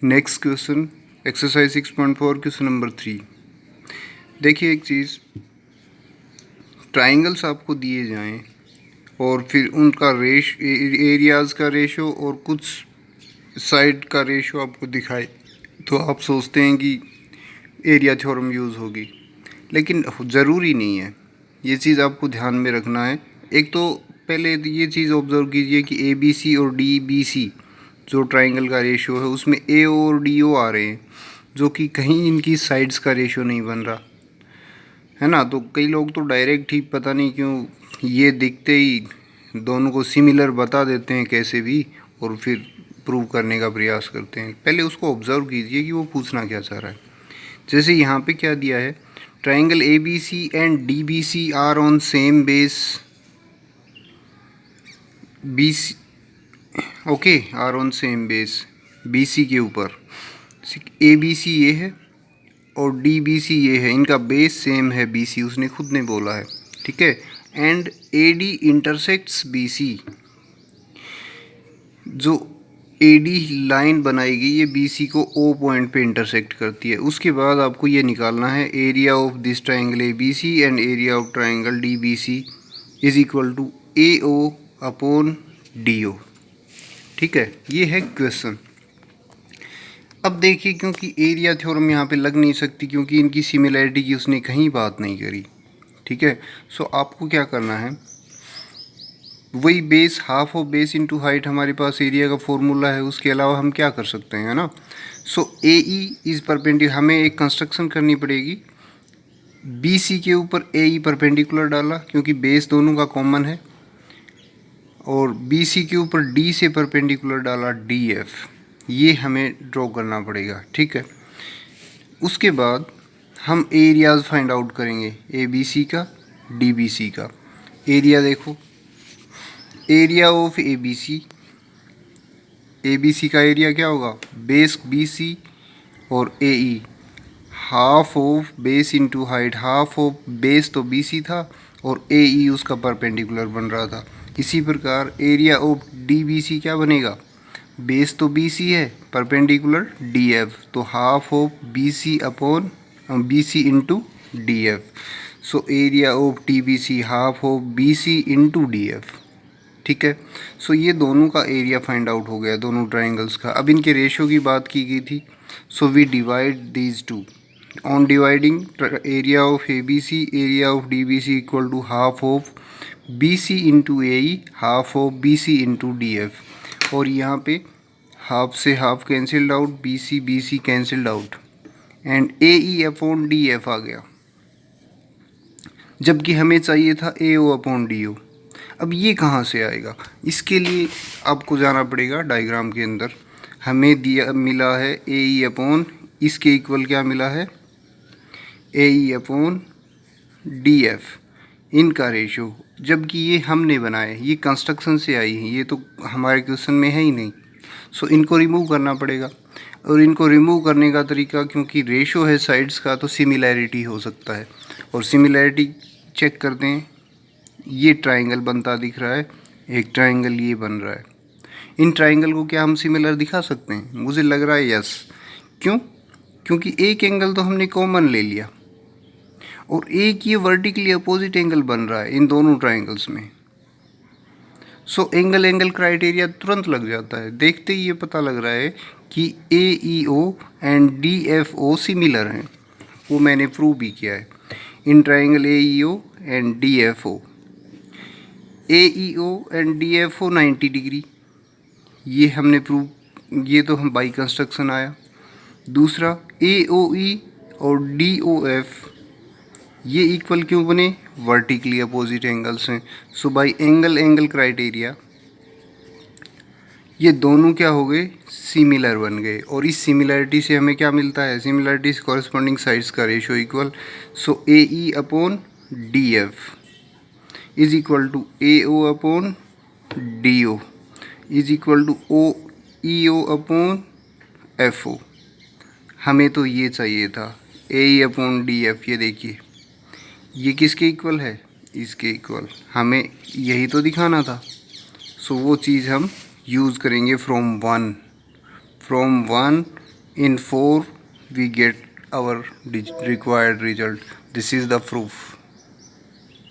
Next question exercise 6.4 question number 3। देखिए एक चीज़, triangles आपको दिए जाएं और फिर उनका एरियाज़ का रेशो और कुछ साइड का रेशो आपको दिखाए तो आप सोचते हैं कि एरिया थ्योरम यूज़ होगी, लेकिन ज़रूरी नहीं है। ये चीज़ आपको ध्यान में रखना है। एक तो पहले ये चीज़ ऑब्ज़र्व कीजिए कि ए बी सी और डी बी सी जो ट्राइंगल का रेशियो है उसमें ए और डी ओ आ रहे हैं, जो कि कहीं इनकी साइड्स का रेशियो नहीं बन रहा है ना। तो कई लोग तो डायरेक्ट ही पता नहीं क्यों ये दिखते ही दोनों को सिमिलर बता देते हैं कैसे भी, और फिर प्रूव करने का प्रयास करते हैं। पहले उसको ऑब्ज़र्व कीजिए कि वो पूछना क्या चाह रहा है। जैसे यहाँ पे क्या दिया है, triangle A B C and D B C are on same base B C, okay, are on same base B C के ऊपर। ए बी सी ये है और डी बी सी ये है, इनका बेस सेम है बी सी, उसने खुद ने बोला है, ठीक है। And A D intersects B C, जो ए डी लाइन बनाएगी ये बी सी को ओ पॉइंट पे इंटरसेक्ट करती है। उसके बाद आपको ये निकालना है area of this triangle A B C and area of triangle D B C is equal to A O upon D O, ठीक है। ये है क्वेश्चन। अब देखिए, क्योंकि एरिया थ्योरम यहाँ पे लग नहीं सकती क्योंकि इनकी सिमिलैरिटी की उसने कहीं बात नहीं करी, ठीक है। सो आपको क्या करना है, वही base half of base into height हमारे पास एरिया का फॉर्मूला है, उसके अलावा हम क्या कर सकते हैं, है ना। सो ए ई इज़ परपेंडिकुलर, हमें एक कंस्ट्रक्शन करनी पड़ेगी। बी सी के ऊपर ए ई परपेंडिकुलर डाला क्योंकि बेस दोनों का कॉमन है, और बी सी के ऊपर डी से परपेंडिकुलर डाला डी एफ। ये हमें ड्रॉ करना पड़ेगा, ठीक है। उसके बाद हम एरियाज़ फाइंड आउट करेंगे, ए बी सी का, डी बी सी का। एरिया देखो, area of A B C का एरिया क्या होगा, बेस बी सी और A E, half of base into height. Half of base तो बी सी था और ए ई उसका परपेंडिकुलर बन रहा था। इसी प्रकार area of D B C क्या बनेगा, बेस तो बी सी है, परपेंडिकुलर डी एफ, तो half of B C upon B C into D F. So area of D B C half of B C into D F, ठीक है। सो ये दोनों का एरिया फाइंड आउट हो गया, दोनों ट्राइंगल्स का। अब इनके रेशियो की बात की गई थी, so we divide these two. On dividing area of A B C, area of D B C equal to half of B C into A E, half of B C into D F. और यहाँ पे half से half cancelled out, B C cancelled out, and A E upon D F आ गया, जबकि हमें चाहिए था ए ओ अपॉन डी ओ। अब ये कहाँ से आएगा, इसके लिए आपको जाना पड़ेगा डायग्राम के अंदर। हमें दिया मिला है ए ई अपॉन, इसके इक्वल क्या मिला है, ए ई अपॉन डी एफ, इनका रेशो, जबकि ये हमने बनाए, ये कंस्ट्रक्शन से आई है, ये तो हमारे क्वेश्चन में है ही नहीं। सो इनको रिमूव करना पड़ेगा, और इनको रिमूव करने का तरीका, क्योंकि रेशो है साइड्स का तो सिमिलैरिटी हो सकता है, और सिमिलैरिटी चेक करते हैं। ये ट्राइंगल बनता दिख रहा है, एक ट्राइंगल ये बन रहा है। इन ट्राइंगल को क्या हम सिमिलर दिखा सकते हैं, मुझे लग रहा है यस। क्यों, क्योंकि एक एंगल तो हमने कॉमन ले लिया, और एक ये वर्टिकली अपोजिट एंगल बन रहा है इन दोनों ट्राइंगल्स में। सो एंगल एंगल क्राइटेरिया तुरंत लग जाता है, देखते ही ये पता लग रहा है कि A E O and D F O similar हैं। वो मैंने प्रूव भी किया है in triangle A E O and D F O. A E O and D F O 90 degree, ये हमने प्रूव, ये तो हम बाई कंस्ट्रक्शन आया। दूसरा ए ओ ई और डी ओ एफ, ये इक्वल क्यों बने, वर्टिकली अपोजिट एंगल्स हैं। So by angle angle criteria ये दोनों क्या हो गए, सिमिलर बन गए। और इस सिमिलरिटी से हमें क्या मिलता है, सिमिलरिटी से कॉरस्पॉन्डिंग साइड्स का ratio equal. So A E upon D F is equal to A O upon D O is equal to O E O upon F O. हमें तो ये चाहिए था A E upon D F. ये देखिए ये किसके इक्वल है, इसके इक्वल, हमें यही तो दिखाना था। सो वो चीज़ हम यूज़ करेंगे from one in 4 we get our required result. This is the proof.